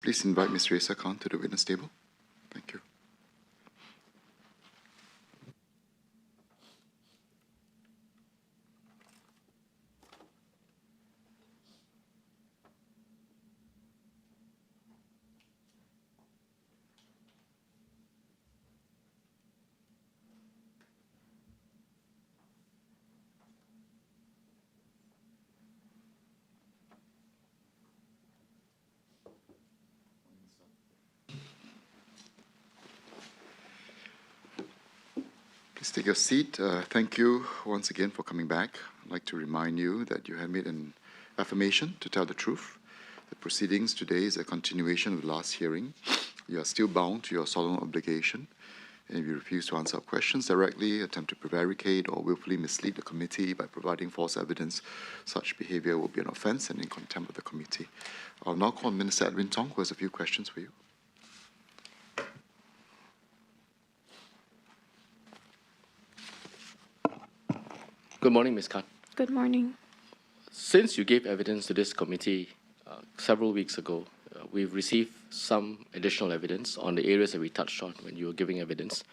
Please invite Ms. Raeesah Khan to the witness table. Thank you. Please take your seat. Thank you once again for coming back. I'd like to remind you that you have made an affirmation to tell the truth. The proceedings today is a continuation of the last hearing. You are still bound to your solemn obligation, and if you refuse to answer questions directly, attempt to prevaricate or willfully mislead the committee by providing false evidence, such behaviour will be an offence and in contempt of the committee. I'll now call on Minister Edwin Tong, who has a few questions for you. Good morning, Ms. Khan. Good morning. Since you gave evidence to this committee several weeks ago, we've received some additional evidence on the areas that we touched on when you were giving evidence.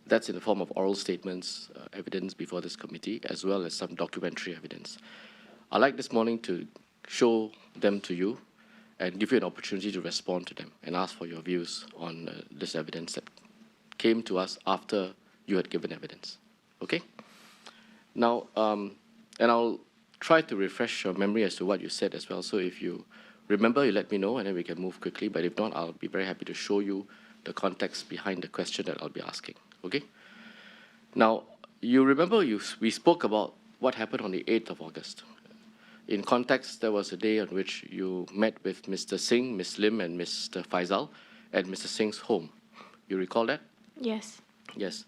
That's in the form of oral statements, evidence before this committee, as well as some documentary evidence. I'd like this morning to show them to you and give you an opportunity to respond to them and ask for your views on this evidence that came to us after you had given evidence. Okay? Now, and I'll try to refresh your memory as to what you said as well. So if you remember, you let me know, and then we can move quickly. But if not, I'll be very happy to show you the context behind the question that I'll be asking. Okay? Now, you remember we spoke about what happened on the 8th of August. In context, there was a day on which you met with Mr. Singh, Ms. Lim, and Mr. Faisal at Mr. Singh's home. You recall that? Yes. Yes.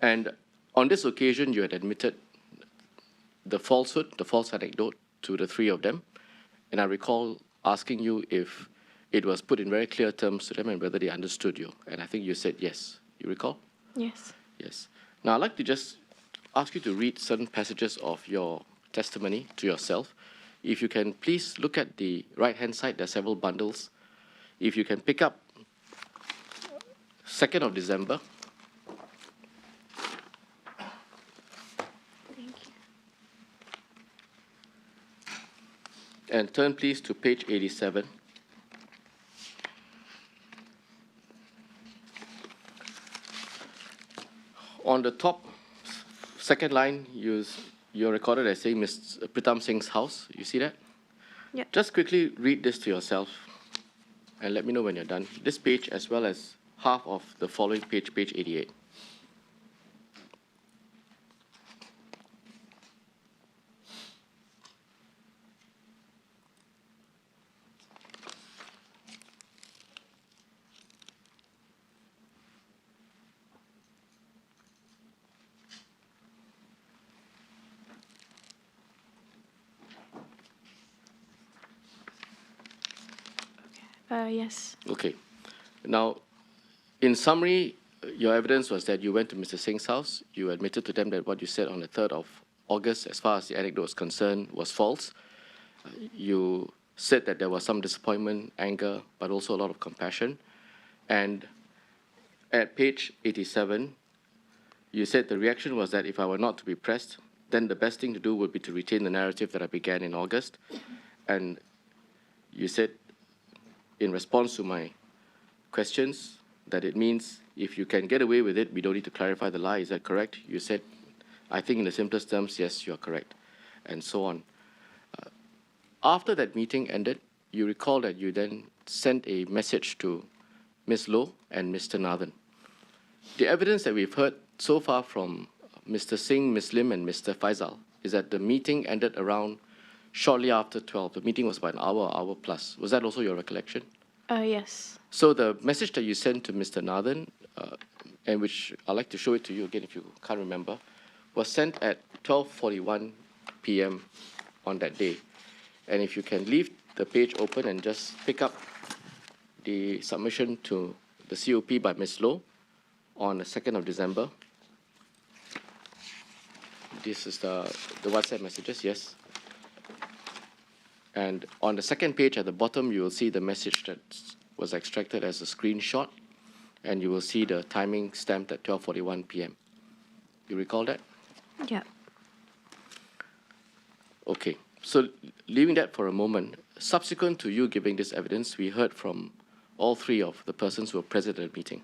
And on this occasion, you had admitted the falsehood, the false anecdote to the three of them. And I recall asking you if it was put in very clear terms to them and whether they understood you. And I think you said yes. You recall? Yes. Yes. Now, I'd like to just ask you to read certain passages of your testimony to yourself. If you can, please look at the right-hand side. There are several bundles. If you can pick up 2nd of December. And turn, please, to page 87. On the top second line, you're recorded as saying Mr. Pritam Singh's house. You see that? Yeah. Just quickly read this to yourself and let me know when you're done. This page, as well as half of the following page, page 88. Yes. Okay. Now, in summary, your evidence was that you went to Mr. Singh's house. You admitted to them that what you said on the 3rd of August, as far as the anecdote was concerned, was false. You said that there was some disappointment, anger, but also a lot of compassion. And at page 87, you said the reaction was that if I were not to be pressed, then the best thing to do would be to retain the narrative that I began in August. And you said, in response to my questions, that it means if you can get away with it, we don't need to clarify the lie. Is that correct? You said, I think in the simplest terms, yes, you're correct, and so on. After that meeting ended, you recall that you then sent a message to Ms. Loh and Mr. Nathan. The evidence that we've heard so far from Mr. Singh, Ms. Lim, and Mr. Faisal is that the meeting ended around shortly after 12. The meeting was about an hour plus. Was that also your recollection? Yes. So the message that you sent to Mr. Nathan, and which I'd like to show it to you again if you can't remember, was sent at 12:41 p.m. on that day. And if you can leave the page open and just pick up the submission to the COP by Ms. Loh on the 2nd of December. This is the WhatsApp messages, yes. And on the second page at the bottom, you will see the message that was extracted as a screenshot, and you will see the timing stamped at 12:41 p.m. You recall that? Yeah. Okay. So leaving that for a moment, subsequent to you giving this evidence, we heard from all three of the persons who were present at the meeting.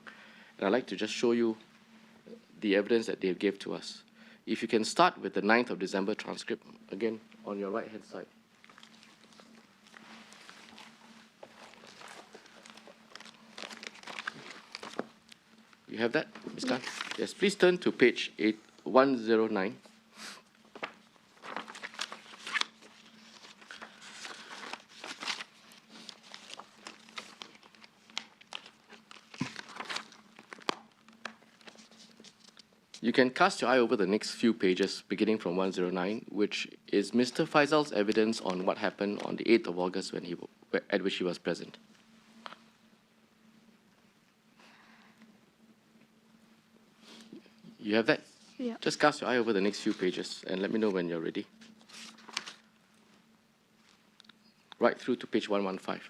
And I'd like to just show you the evidence that they gave to us. If you can start with the 9th of December transcript, again, on your right-hand side. You have that, Ms. Khan? Yes, please turn to page 109. You can cast your eye over the next few pages, beginning from 109, which is Mr. Faisal's evidence on what happened on the 8th of August at which he was present. You have that? Yeah. Just cast your eye over the next few pages and let me know when you're ready. Right through to page 115.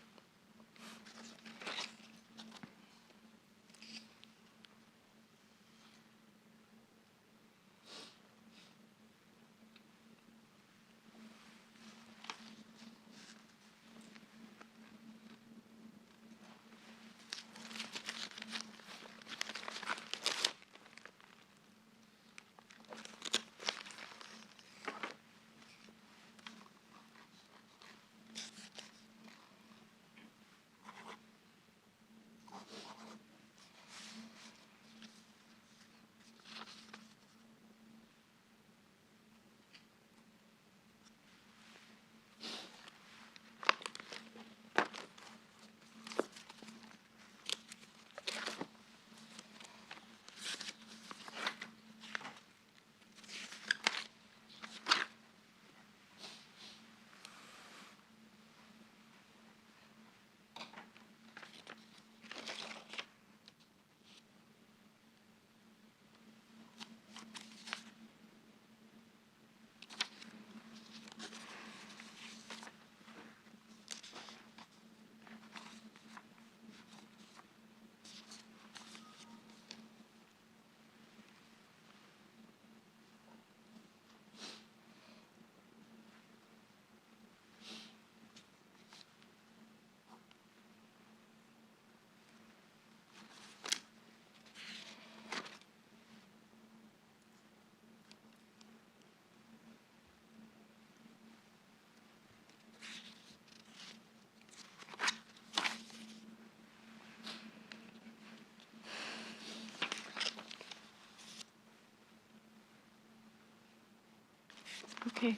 Okay.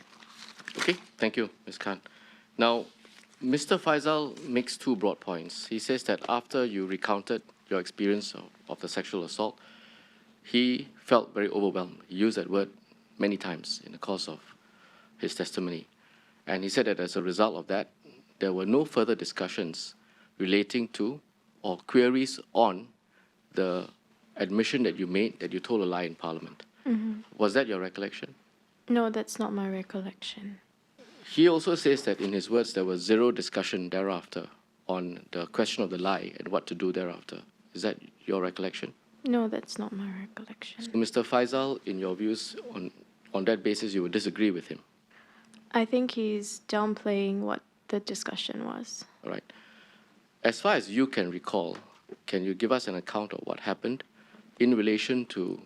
Okay, thank you, Ms. Khan. Now, Mr. Faisal makes two broad points. He says that after you recounted your experience of the sexual assault, he felt very overwhelmed. He used that word many times in the course of his testimony. And he said that as a result of that, there were no further discussions relating to or queries on the admission that you made that you told a lie in Parliament. Was that your recollection? No, that's not my recollection. He also says that in his words, there was zero discussion thereafter on the question of the lie and what to do thereafter. Is that your recollection? No, that's not my recollection. So, Mr. Faisal, in your views, on that basis, you would disagree with him? I think he's downplaying what the discussion was. All right. As far as you can recall, can you give us an account of what happened in relation to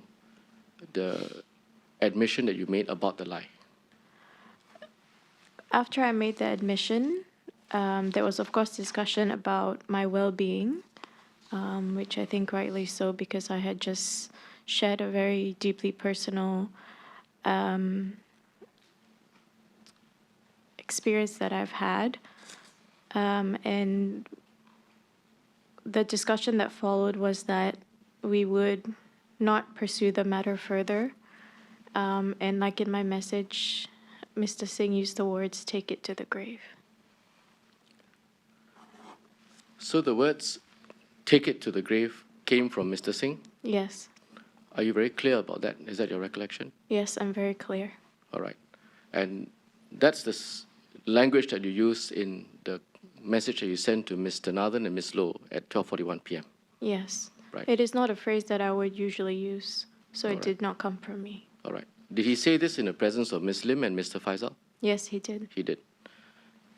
the admission that you made about the lie? After I made the admission, there was, of course, discussion about my well-being, which I think rightly so, because I had just shared a very deeply personal experience that I've had. And the discussion that followed was that we would not pursue the matter further. And like in my message, Mr. Singh used the words, "take it to the grave." So the words, "take it to the grave," came from Mr. Singh? Yes. Are you very clear about that? Is that your recollection? Yes, I'm very clear. All right. And that's the language that you use in the message that you sent to Mr. Nathan and Ms. Low at 12:41 p.m. Yes. Right. It is not a phrase that I would usually use, so it Alright. did not come from me. All right. Did he say this in the presence of Ms. Lim and Mr. Faisal? Yes, he did. He did.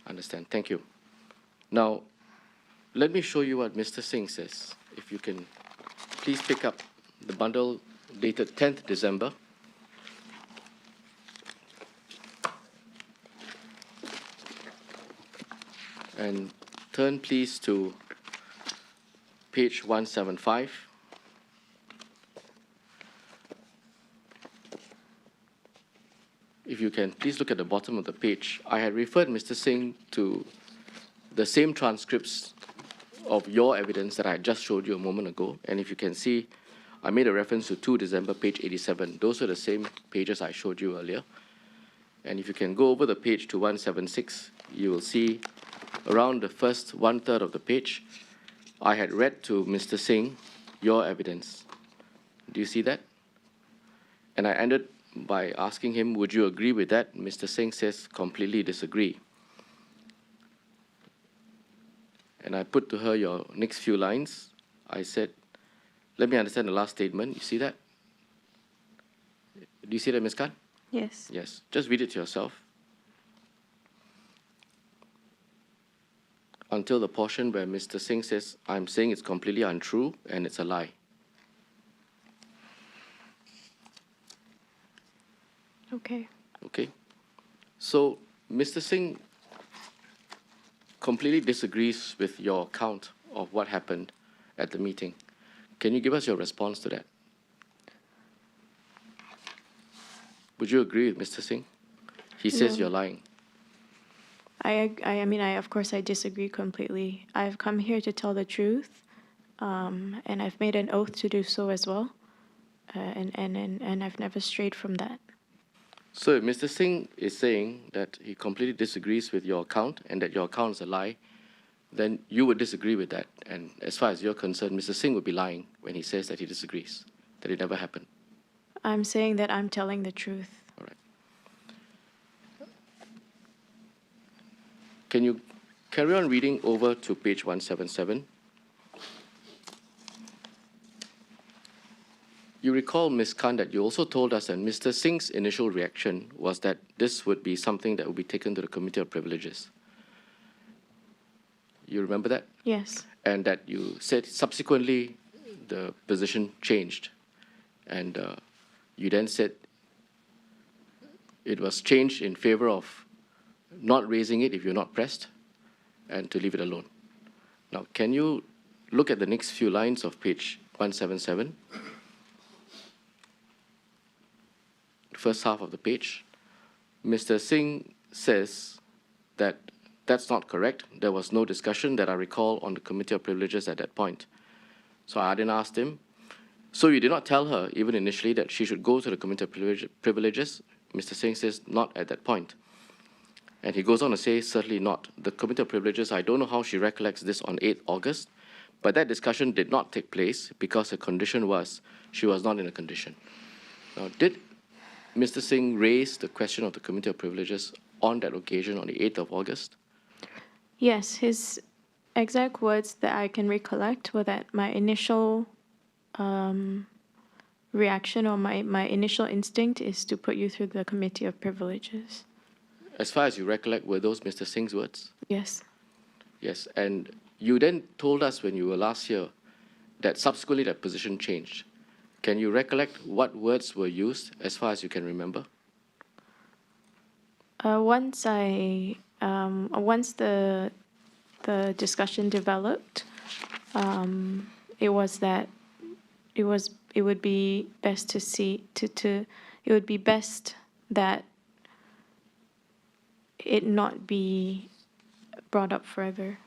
Understand. Thank you. Now, let me show you what Mr. Singh says. If you can please pick up the bundle dated 10th December. And turn please to page 175. If you can please look at the bottom of the page. I had referred Mr. Singh to the same transcripts of your evidence that I had just showed you a moment ago. And if you can see, I made a reference to 2 December, page 87. Those are the same pages I showed you earlier. And if you can go over the page to 176, you will see around the first 1/3 of the page, I had read to Mr. Singh your evidence. Do you see that? And I ended by asking him, would you agree with that? Mr. Singh says, completely disagree. And I put to her your next few lines. I said, let me understand the last statement. You see that? Do you see that, Ms. Khan? Yes. Yes. Just read it to yourself. Until the portion where Mr. Singh says, I'm saying it's completely untrue and it's a lie. Okay. Okay? So, Mr. Singh completely disagrees with your account of what happened at the meeting. Can you give us your response to that? Would you agree with Mr. Singh? He says No. you're lying. I mean, of course, I disagree completely. I've come here to tell the truth, and I've made an oath to do so as well, and I've never strayed from that. So if Mr. Singh is saying that he completely disagrees with your account and that your account is a lie, then you would disagree with that. And as far as you're concerned, Mr. Singh would be lying when he says that he disagrees, that it never happened. I'm saying that I'm telling the truth. All right. Can you carry on reading over to page 177? You recall, Ms. Khan, that you also told us that Mr. Singh's initial reaction was that this would be something that would be taken to the Committee of Privileges. You remember that? Yes. And that you said subsequently the position changed. And you then said it was changed in favor of not raising it if you're not pressed and to leave it alone. Now, can you look at the next few lines of page 177? First half of the page. Mr. Singh says that that's not correct. There was no discussion that I recall on the Committee of Privileges at that point. So I then asked him, so you did not tell her, even initially, that she should go to the Committee of Privileges? Mr. Singh says, not at that point. And he goes on to say, certainly not. The Committee of Privileges, I don't know how she recollects this on 8th August, but that discussion did not take place because the condition was she was not in a condition. Now, did Mr. Singh raise the question of the Committee of Privileges on that occasion on the 8th of August? Yes, his exact words that I can recollect were that my initial reaction or my initial instinct is to put you through the Committee of Privileges. As far as you recollect, were those Mr. Singh's words? Yes. Yes, and you then told us when you were last here that subsequently that position changed. Can you recollect what words were used as far as you can remember? Once the discussion developed, it was that it would be best to see it would be best that it not be brought up further.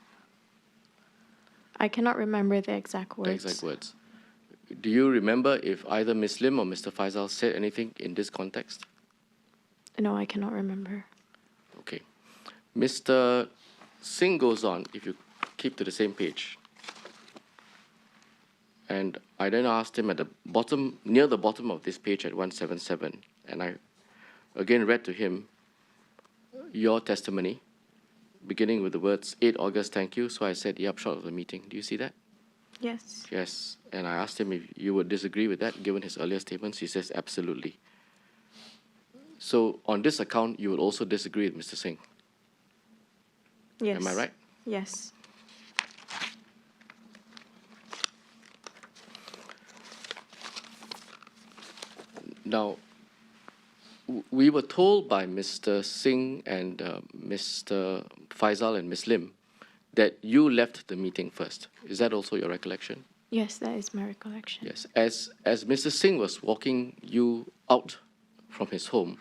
I cannot remember the exact words. The exact words. Do you remember if either Ms. Lim or Mr. Faisal said anything in this context? No, I cannot remember. Okay. Mr. Singh goes on, if you keep to the same page. And I then asked him at the bottom, near the bottom of this page at 177, and I again read to him your testimony beginning with the words 8 August, thank you. So I said the upshot of the meeting. Do you see that? Yes. Yes. And I asked him if you would disagree with that, given his earlier statements. He says absolutely. So on this account, you would also disagree with Mr. Singh. Yes. Am I right? Yes. Now, we were told by Mr. Singh and Mr. Faisal and Ms. Lim that you left the meeting first. Is that also your recollection? Yes, that is my recollection. Yes. As Mr. Singh was walking you out from his home,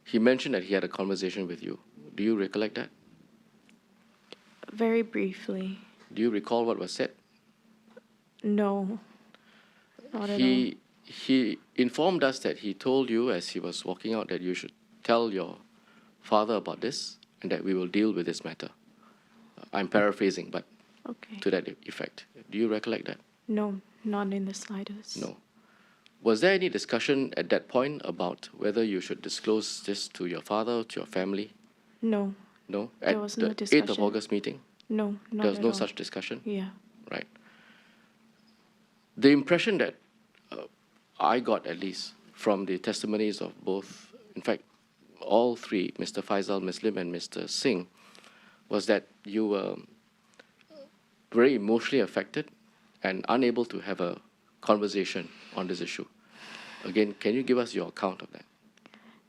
he mentioned that he had a conversation with you. Do you recollect that? Very briefly. Do you recall what was said? No. Not at all. He informed us that he told you as he was walking out that you should tell your father about this and that we will deal with this matter. I'm paraphrasing, but Okay. to that effect. Do you recollect that? No, not in the slightest. No. Was there any discussion at that point about whether you should disclose this to your father, to your family? No. No? There At was the no 8th of discussion. August meeting? No, not There was at no all. such discussion? Yeah. Right. The impression that I got, at least, from the testimonies of both, in fact, all three, Mr. Faisal, Ms. Lim, and Mr. Singh, was that you were very emotionally affected and unable to have a conversation on this issue. Again, can you give us your account of that?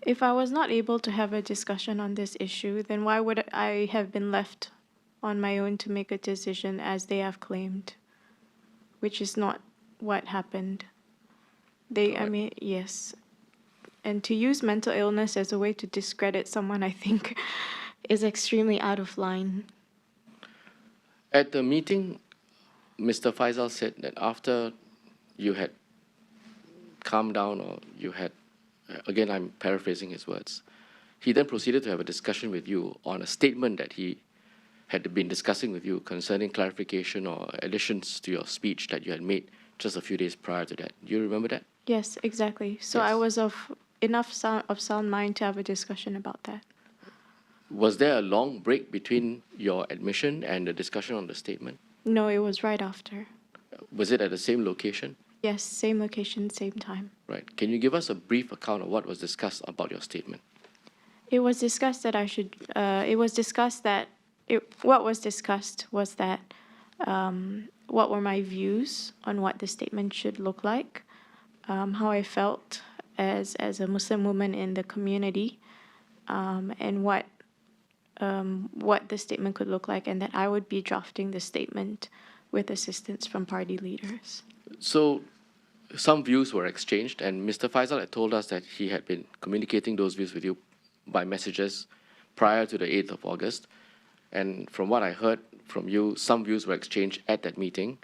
If I was not able to have a discussion on this issue, then why would I have been left on my own to make a decision as they have claimed, which is not what happened. I Correct. mean, yes. And to use mental illness as a way to discredit someone, I think, is extremely out of line. At the meeting, Mr. Faisal said that after you had calmed down, or you had, again, I'm paraphrasing his words, he then proceeded to have a discussion with you on a statement that he had been discussing with you concerning clarification or additions to your speech that you had made just a few days prior to that. Do you remember that? Yes, exactly. So I Yes. was of enough sound mind to have a discussion about that. Was there a long break between your admission and the discussion on the statement? No, it was right after. Was it at the same location? Yes, same location, same time. Right. Can you give us a brief account of what was discussed about your statement? It was discussed that what was discussed was that what were my views on what the statement should look like, how I felt as a Muslim woman in the community, and what the statement could look like, and that I would be drafting the statement with assistance from party leaders. So some views were exchanged, and Mr. Faisal had told us that he had been communicating those views with you by messages prior to the 8th of August. And from what I heard from you, some views were exchanged at that meeting,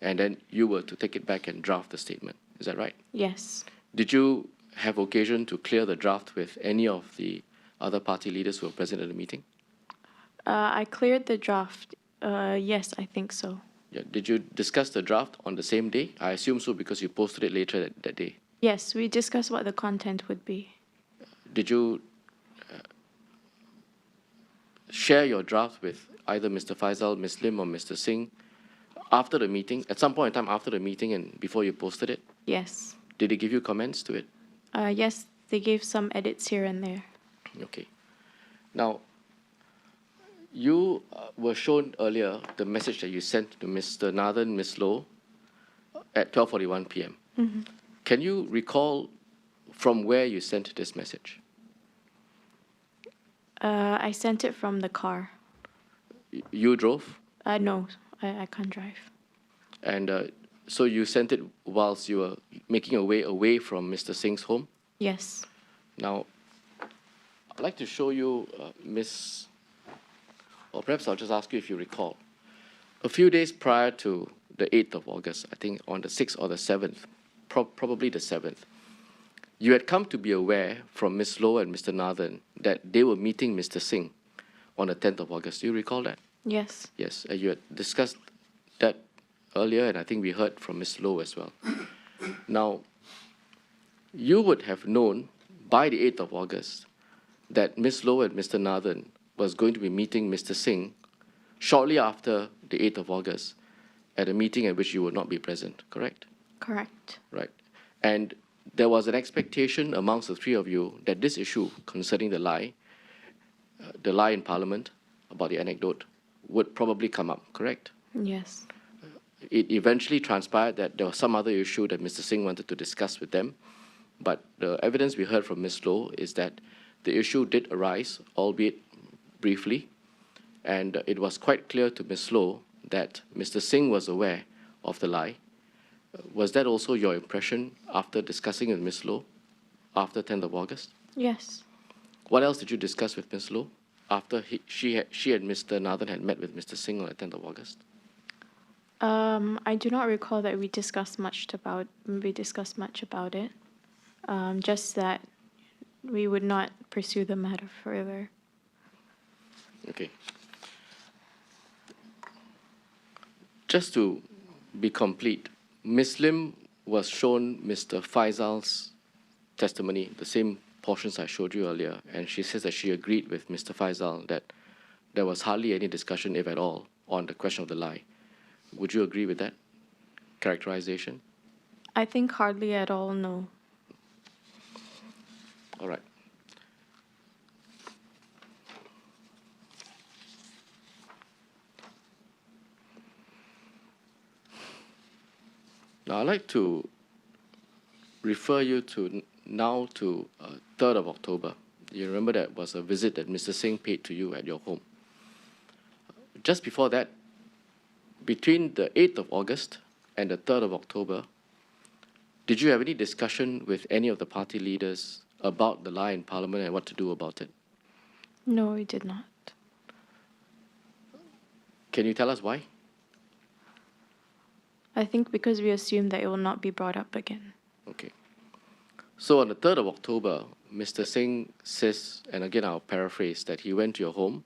and then you were to take it back and draft the statement. Is that right? Yes. Did you have occasion to clear the draft with any of the other party leaders who were present at the meeting? I cleared the draft. Yes, I think so. Yeah. Did you discuss the draft on the same day? I assume so because you posted it later that day. Yes, we discussed what the content would be. Did you share your draft with either Mr. Faisal, Ms. Lim, or Mr. Singh after the meeting, at some point in time after the meeting and before you posted it? Yes. Did they give you comments to it? Yes, they gave some edits here and there. Okay. Now, you were shown earlier the message that you sent to Mr. Nathan, Ms. Low at 12:41 p.m. Mm-hmm. Can you recall from where you sent this message? I sent it from the car. You drove? No, I can't drive. And so you sent it whilst you were making your way away from Mr. Singh's home? Yes. Now, I'd like to show you, or perhaps I'll just ask you if you recall. A few days prior to the 8th of August, I think on the 6th or the 7th, probably the 7th, you had come to be aware from Ms. Low and Mr. Nathan that they were meeting Mr. Singh on the 10th of August. Do you recall that? Yes. Yes, you had discussed that earlier, and I think we heard from Ms. Low as well. Now, you would have known by the 8th of August that Ms. Low and Mr. Nathan was going to be meeting Mr. Singh shortly after the 8th of August at a meeting at which you would not be present, correct? Correct. Right. And there was an expectation amongst the three of you that this issue concerning the lie in Parliament about the anecdote would probably come up, correct? Yes. It eventually transpired that there was some other issue that Mr. Singh wanted to discuss with them, but the evidence we heard from Ms. Loh is that the issue did arise, albeit briefly, and it was quite clear to Ms. Loh that Mr. Singh was aware of the lie. Was that also your impression after discussing with Ms. Loh after 10th of August? Yes. What else did you discuss with Ms. Loh after she and Mr. Nathan had met with Mr. Singh on the 10th of August? I do not recall that we discussed much about it. Just that we would not pursue the matter further. Okay. Just to be complete, Ms. Lim was shown Mr. Faisal's testimony, the same portions I showed you earlier, and she says that she agreed with Mr. Faisal that there was hardly any discussion, if at all, on the question of the lie. Would you agree with that characterization? I think hardly at all, no. All right. Now, I'd like to refer you to 3rd of October. You remember that was a visit that Mr. Singh paid to you at your home. Just before that, between the 8th of August and the 3rd of October, did you have any discussion with any of the party leaders about the lie in Parliament and what to do about it? No, we did not. Can you tell us why? I think because we assumed that it will not be brought up again. Okay. So on the 3rd of October, Mr. Singh says, and again I'll paraphrase, that he went to your home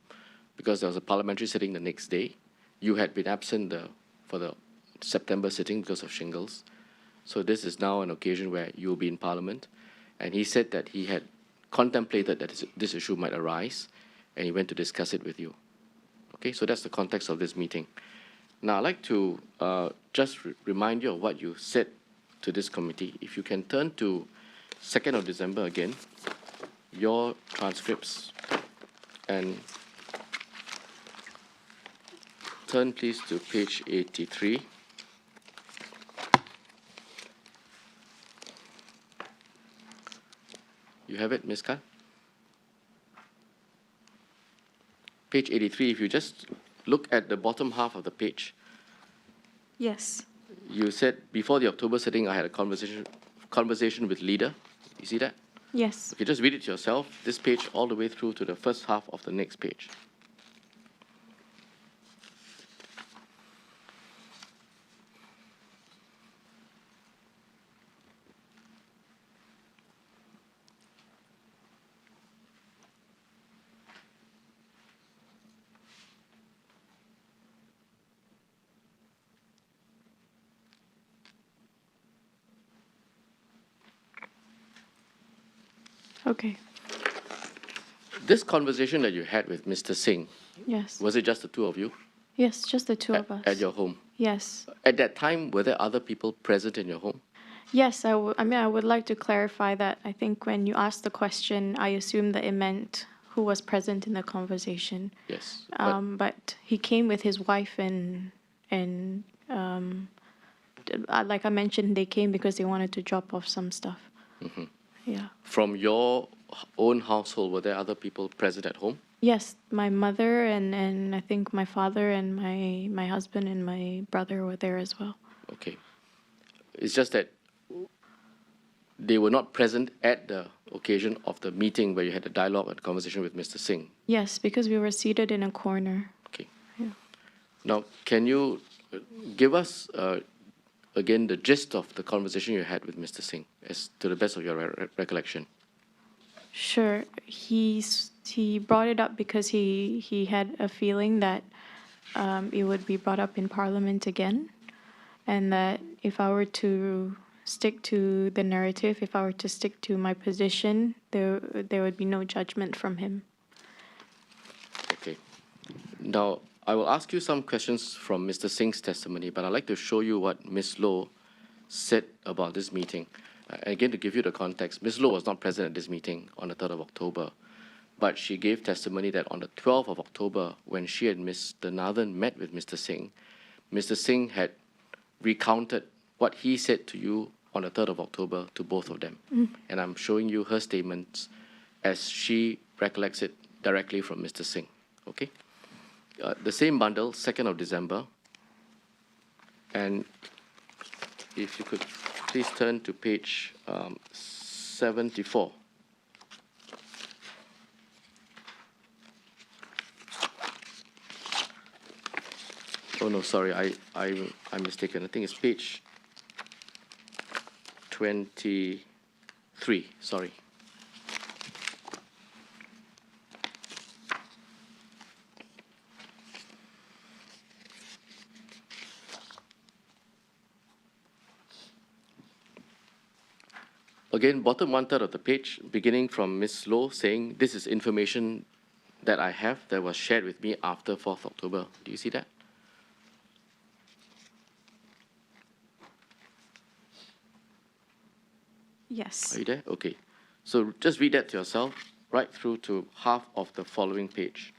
because there was a parliamentary sitting the next day. You had been absent for the September sitting because of shingles. So this is now an occasion where you will be in Parliament. And he said that he had contemplated that this issue might arise, and he went to discuss it with you. Okay, so that's the context of this meeting. Now, I'd like to just remind you of what you said to this committee. If you can turn to 2nd of December again, your transcripts, and turn please to page 83. You have it, Ms. Khan? Page 83, if you just look at the bottom half of the page. Yes. You said, before the October sitting, I had a conversation with leader. You see that? Yes. Okay, just read it yourself, this page all the way through to the first half of the next page. Okay. This conversation that you had with Mr. Singh, Yes. was it just the two of you Yes, just the two of us. at your home? Yes. At that time, were there other people present in your home? Yes, I would like to clarify that I think when you asked the question, I assumed that it meant who was present in the conversation. Yes. But he came with his wife and like I mentioned, they came because they wanted to drop off some stuff. Mhm. Yeah. From your own household, were there other people present at home? Yes, my mother and I think my father and my husband and my brother were there as well. Okay. It's just that they were not present at the occasion of the meeting where you had a dialogue and conversation with Mr. Singh. Yes, because we were seated in a corner. Okay. Yeah. Now, can you give us again the gist of the conversation you had with Mr. Singh, as to the best of your recollection? Sure. He brought it up because he had a feeling that it would be brought up in Parliament again, and that if I were to stick to the narrative, if I were to stick to my position, there would be no judgment from him. Now, I will ask you some questions from Mr. Singh's testimony, but I'd like to show you what Ms. Loh said about this meeting. Again, to give you the context, Ms. Loh was not present at this meeting on the 3rd of October, but she gave testimony that on the 12th of October, when she and Mr. Nathan met with Mr. Singh had recounted what he said to you on the 3rd of October to both of them. And I'm showing you her statements as she recollects it directly from Mr. Singh. Okay? The same bundle, 2nd of December. And if you could please turn to page 74. Oh no, sorry, I'm mistaken. I think it's page 23. Sorry. Again, bottom 1/3 of the page, beginning from Ms. Loh saying, this is information that I have that was shared with me after 4th October. Do you see that? Yes. Are you there? Okay. So just read that to yourself, right through to half of the following page.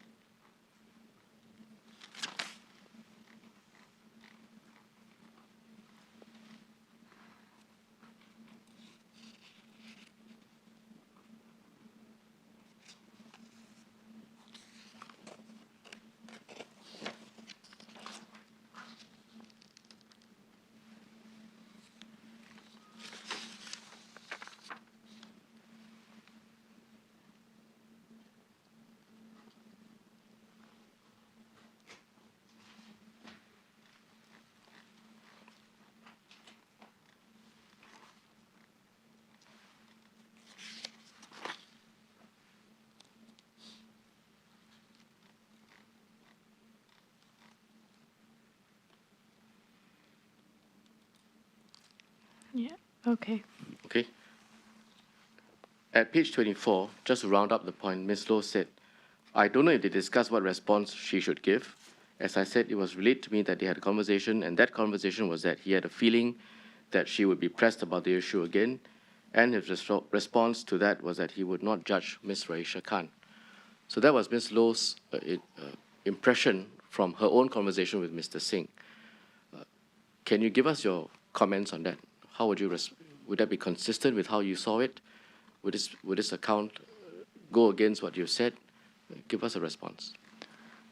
Yeah. Okay. Okay. At page 24, just to round up the point, Ms. Loh said, I don't know if they discussed what response she should give. As I said, it was relayed to me that they had a conversation, and that conversation was that he had a feeling that she would be pressed about the issue again, and his response to that was that he would not judge Ms. Raeesah Khan. So that was Ms. Loh's impression from her own conversation with Mr. Singh. Can you give us your comments on that? How would you would that be consistent with how you saw it? Would this account go against what you said? Give us a response.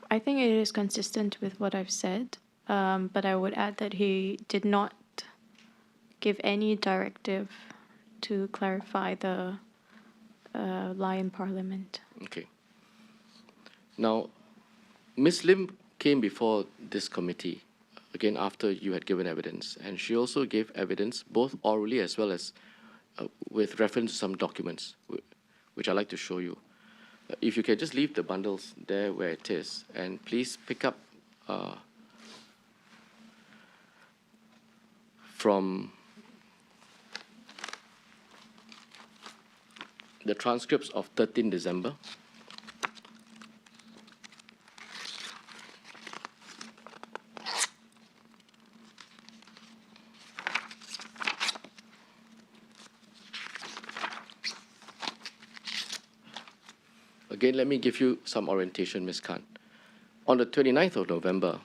I think it is consistent with what I've said, but I would add that he did not give any directive to clarify the lie in Parliament. Okay. Now, Ms. Lim came before this committee, again, after you had given evidence, and she also gave evidence, both orally as well as with reference to some documents, which I'd like to show you. If you can just leave the bundles there where it is, and please pick up from the transcripts of 13 December. Again, let me give you some orientation, Ms. Khan. On the 29th of November,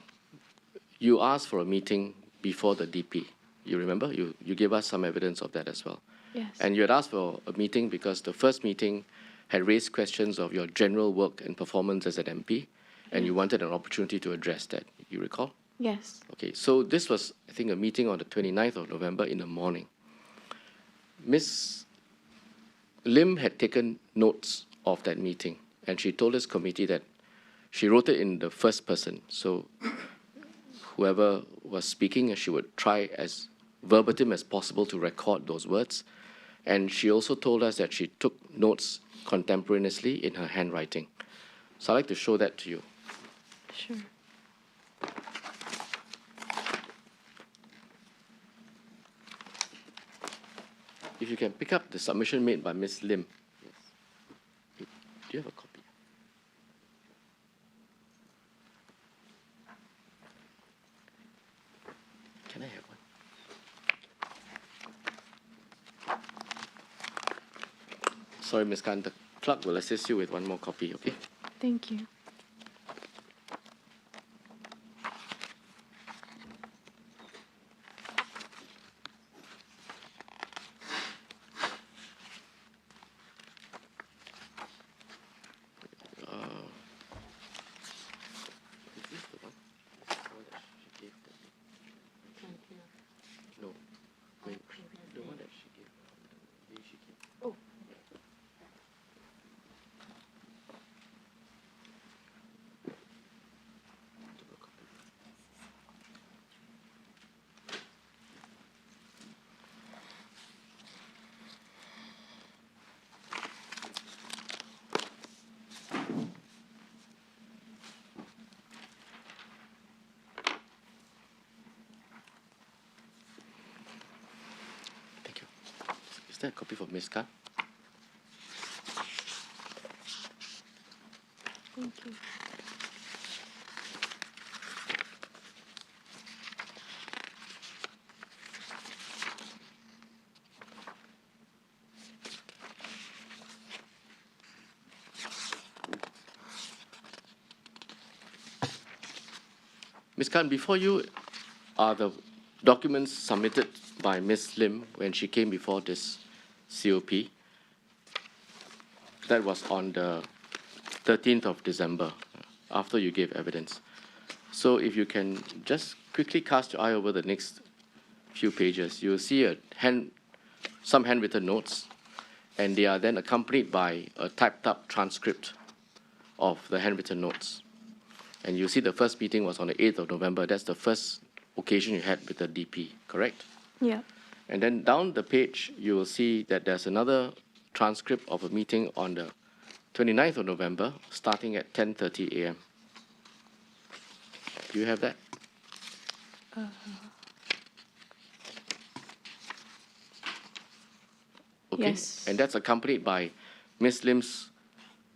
you asked for a meeting before the DP. You remember? You gave us some evidence of that as well. Yes. And you had asked for a meeting because the first meeting had raised questions of your general work and performance as an MP, and you wanted an opportunity to address that. You recall? Yes. Okay, so this was, I think, a meeting on the 29th of November in the morning. Ms. Lim had taken notes of that meeting, and she told this committee that she wrote it in the first person. So whoever was speaking, she would try as verbatim as possible to record those words. And she also told us that she took notes contemporaneously in her handwriting. So I'd like to show that to you. Sure. If you can pick up the submission made by Ms. Lim. Yes. Do you have a copy? Sorry, Ms. Khan, the clerk will assist you with one more copy, okay? Thank you. Is this the one? The one that she gave that day? No. Wait, the one that she gave. The day she gave. Oh. Double copy. Thank you. Is there a copy for Ms. Khan? Thank you. Ms. Khan, before you are the documents submitted by Ms. Lim when she came before this COP. That was on the 13th of December, after you gave evidence. So if you can just quickly cast your eye over the next few pages, you will see some handwritten notes, and they are then accompanied by a typed-up transcript of the handwritten notes. And you see the first meeting was on the 8th of November. That's the first occasion you had with the DP, correct? Yeah. And then down the page, you will see that there's another transcript of a meeting on the 29th of November, starting at 10:30 a.m. Do you have that? Okay. Yes. And that's accompanied by Ms. Lim's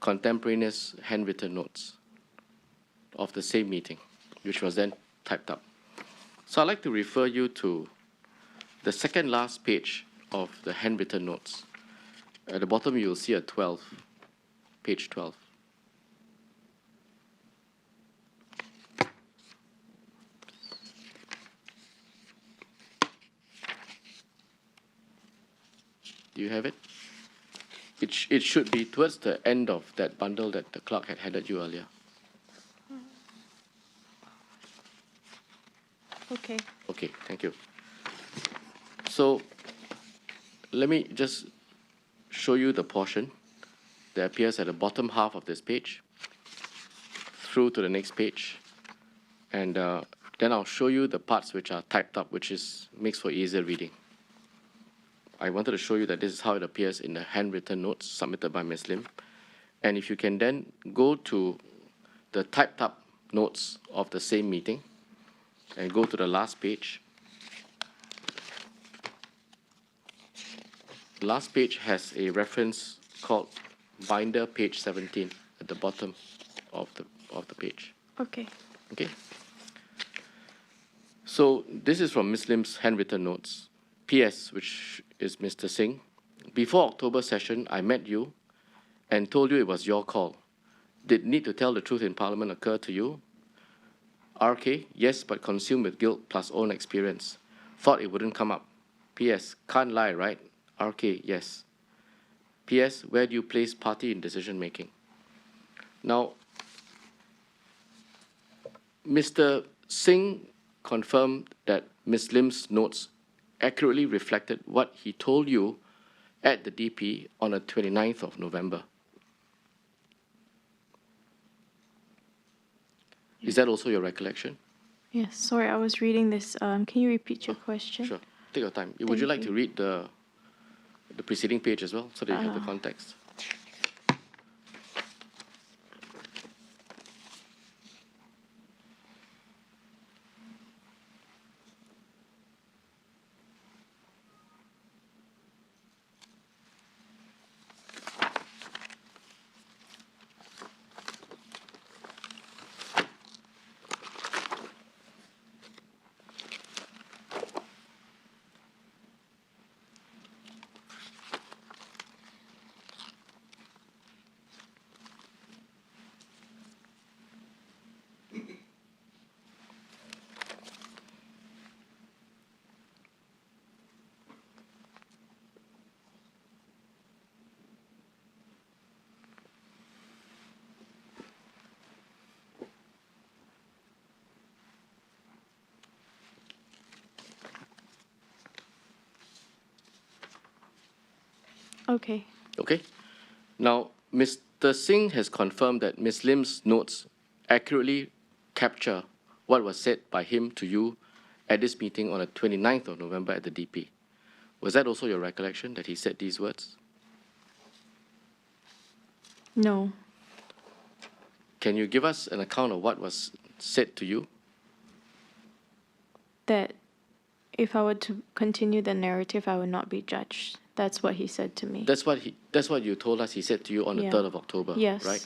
contemporaneous handwritten notes of the same meeting, which was then typed up. So I'd like to refer you to the second last page of the handwritten notes. At the bottom, you'll see a 12, page 12. Do you have it? It should be towards the end of that bundle that the clerk had handed you earlier. Okay. Okay, thank you. So let me just show you the portion that appears at the bottom half of this page through to the next page. And then I'll show you the parts which are typed up, which makes for easier reading. I wanted to show you that this is how it appears in the handwritten notes submitted by Ms. Lim. And if you can then go to the typed up notes of the same meeting and go to the last page. The last page has a reference called binder page 17 at the bottom of the page. Okay. Okay. So this is from Ms. Lim's handwritten notes. PS, which is Mr. Singh. Before October session, I met you and told you it was your call. Did need to tell the truth in Parliament occur to you? RK, yes, but consumed with guilt plus own experience. Thought it wouldn't come up. PS, can't lie, right? RK, yes. PS, where do you place party in decision making? Now, Mr. Singh confirmed that Ms. Lim's notes accurately reflected what he told you at the DP on the 29th of November. Is that also your recollection? Yes. Sorry, I was reading this. Can you repeat your question? Sure. Take your time. Would Thank you like you. to read the preceding page as well, so that you have the context? Okay. Okay? Now, Mr. Singh has confirmed that Ms. Lim's notes accurately capture what was said by him to you at this meeting on the 29th of November at the DP. Was that also your recollection that he said these words? No. Can you give us an account of what was said to you? That if I were to continue the narrative, I would not be judged. That's what he said to me. That's what you told us he said to you on the Yeah. 3rd of October, Yes. right?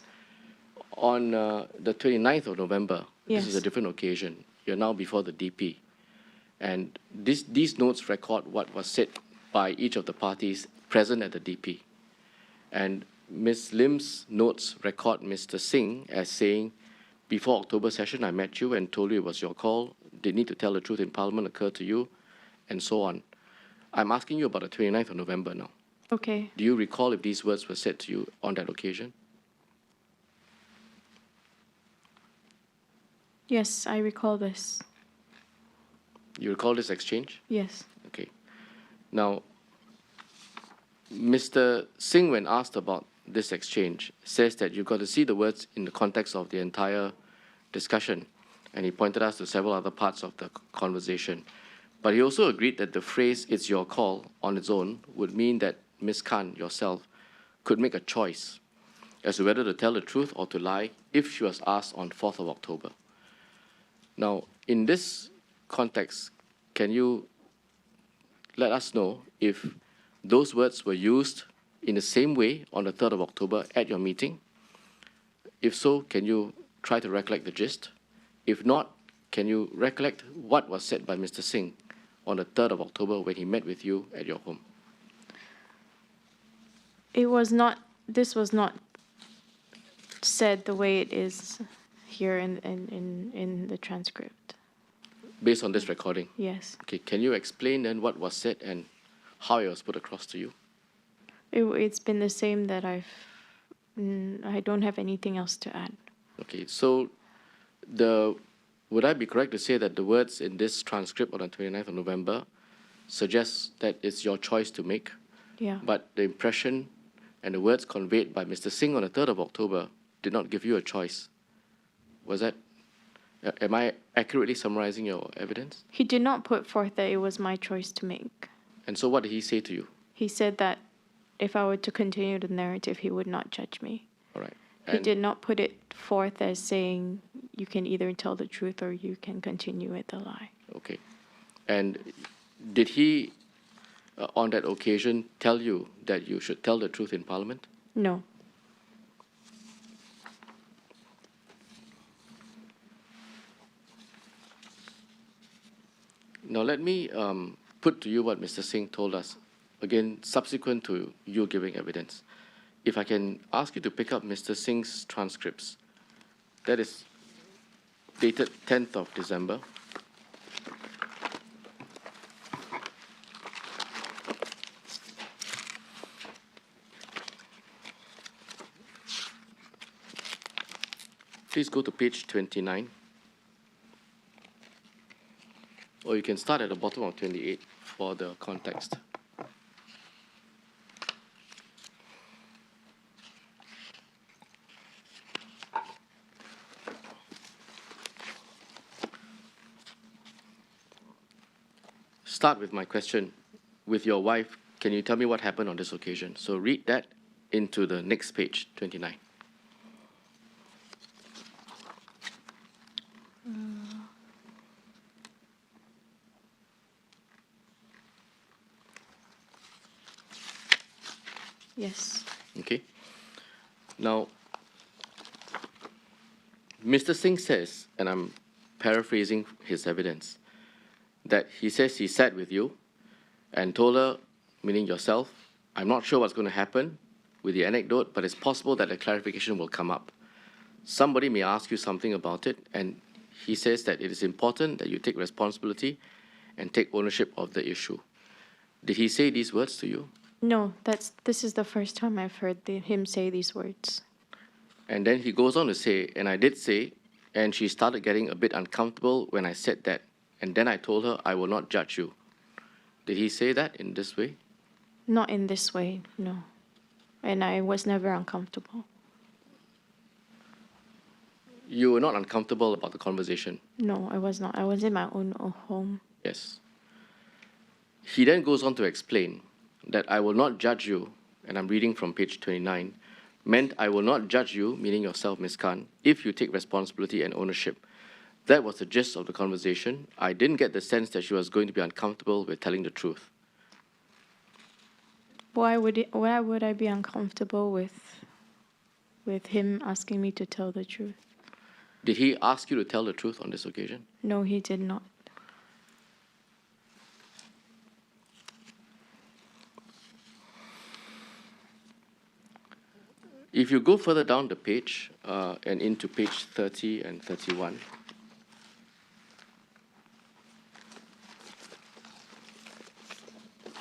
On the 29th of November, this is a Yes. different occasion. You're now before the DP. And these notes record what was said by each of the parties present at the DP. And Ms. Lim's notes record Mr. Singh as saying, before October session, I met you and told you it was your call. The need to tell the truth in Parliament occurred to you, and so on. I'm asking you about the 29th of November now. Okay. Do you recall if these words were said to you on that occasion? Yes, I recall this. You recall this exchange? Yes. Okay. Now, Mr. Singh, when asked about this exchange, says that you've got to see the words in the context of the entire discussion. And he pointed us to several other parts of the conversation. But he also agreed that the phrase, it's your call, on its own, would mean that Ms. Khan, yourself, could make a choice as to whether to tell the truth or to lie if she was asked on 4th of October. Now, in this context, can you let us know if those words were used in the same way on the 3rd of October at your meeting? If so, can you try to recollect the gist? If not, can you recollect what was said by Mr. Singh on the 3rd of October when he met with you at your home? This was not said the way it is here in the transcript. Based on this recording? Yes. Okay, can you explain then what was said and how it was put across to you? It's been the same that I don't have anything else to add. Okay, so would I be correct to say that the words in this transcript on the 29th of November suggests that it's your choice to make, Yeah. but the impression and the words conveyed by Mr. Singh on the 3rd of October did not give you a choice? Was that, am I accurately summarizing your evidence? He did not put forth that it was my choice to make. And so what did he say to you? He said that if I were to continue the narrative, he would not judge me. All right. He did not put it forth as saying you can either tell the truth or you can continue with the lie. Okay. And did he, on that occasion, tell you that you should tell the truth in Parliament? No. Now, let me put to you what Mr. Singh told us, again, subsequent to you giving evidence. If I can ask you to pick up Mr. Singh's transcripts, that is dated 10th of December. Please go to page 29. Or you can start at the bottom of 28 for the context. Start with my question. With your wife, can you tell me what happened on this occasion? So read that into the next page, 29. Yes. Okay. Now, Mr. Singh says, and I'm paraphrasing his evidence, that he says he sat with you and told her, meaning yourself, I'm not sure what's going to happen with the anecdote, but it's possible that a clarification will come up. Somebody may ask you something about it, and he says that it is important that you take responsibility and take ownership of the issue. Did he say these words to you? No, this is the first time I've heard him say these words. And then he goes on to say, and I did say, and she started getting a bit uncomfortable when I said that. And then I told her, I will not judge you. Did he say that in this way? Not in this way, no. and I was never uncomfortable. You were not uncomfortable about the conversation? No, I was not. I was in my own home. Yes. He then goes on to explain that I will not judge you, and I'm reading from page 29, meant I will not judge you, meaning yourself, Ms. Khan, if you take responsibility and ownership. That was the gist of the conversation. I didn't get the sense that she was going to be uncomfortable with telling the truth. Why would I be uncomfortable with him asking me to tell the truth? Did he ask you to tell the truth on this occasion? No, he did not. If you go further down the page and into page 30 and 31,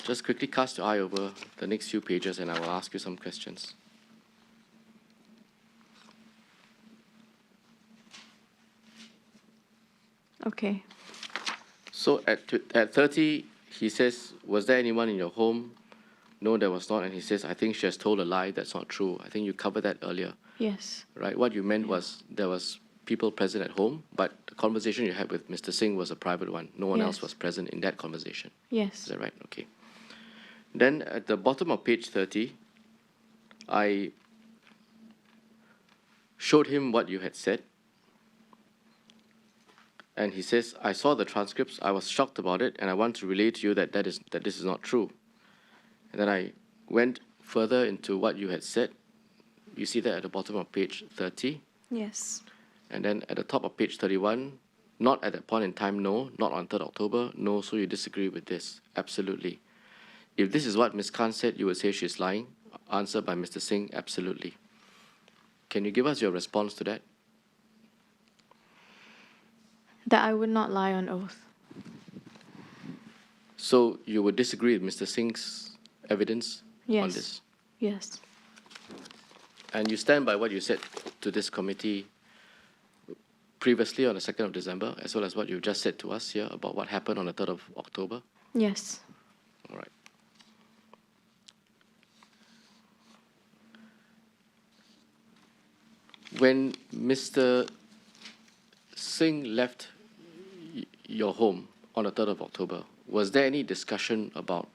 just quickly cast your eye over the next few pages and I will ask you some questions. Okay. So at 30, he says, was there anyone in your home? No, there was not. And he says, I think she has told a lie. That's not true. I think you covered that earlier, Yes. right? What you meant was there was people present at home, but the conversation you had with Mr. Singh was a private one. No one else Yes. was present in that conversation. Is Yes. that right? Okay. Then at the bottom of page 30, I showed him what you had said. And he says, I saw the transcripts, I was shocked about it, and I want to relay to you that this is not true. And then I went further into what you had said. You see that at the bottom of page 30. Yes. And then at the top of page 31, not at that point in time, no, not on 3rd October, no, so you disagree with this. Absolutely. If this is what Ms. Khan said, you would say she's lying. Answered by Mr. Singh, absolutely. Can you give us your response to that? That I would not lie on oath. So you would disagree with Mr. Singh's evidence on Yes. this? Yes. And you stand by what you said to this committee previously on the 2nd of December, as well as what you just said to us here about what happened on the 3rd of October? Yes. All right. When Mr. Singh left your home on the 3rd of October, was there any discussion about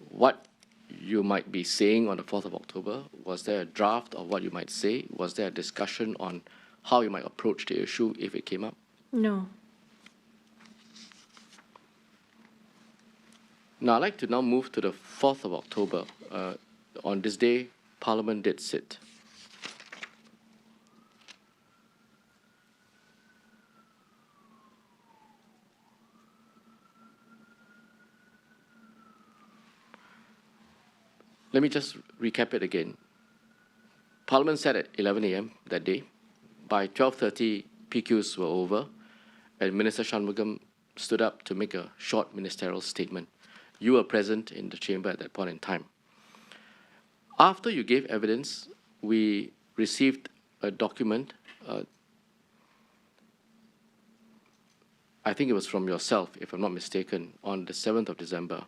what you might be saying on the 4th of October? Was there a draft of what you might say? Was there a discussion on how you might approach the issue if it came up? No. Now, I'd like to now move to the 4th of October. On this day, Parliament did sit. Let me just recap it again. Parliament sat at 11 a.m. that day. By 12:30, PQs were over, and Minister Shanmugam stood up to make a short ministerial statement. You were present in the chamber at that point in time. After you gave evidence, we received a document. I think it was from yourself, if I'm not mistaken, on the 7th of December.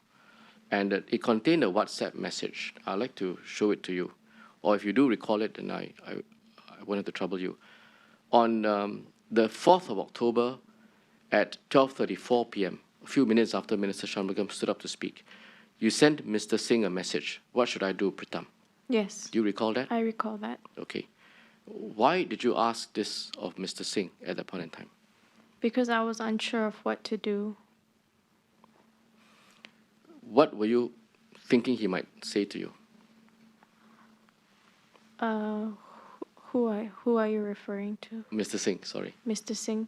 And it contained a WhatsApp message. I'd like to show it to you. Or if you do recall it, then I won't have to trouble you. On the 4th of October at 12:34 p.m., a few minutes after Minister Shanmugam stood up to speak, you sent Mr. Singh a message. What should I do, Pritam? Yes. Do you recall that? I recall that. Okay. Why did you ask this of Mr. Singh at that point in time? Because I was unsure of what to do. What were you thinking he might say to you? Who are you referring to? Mr. Singh, sorry. Mr. Singh?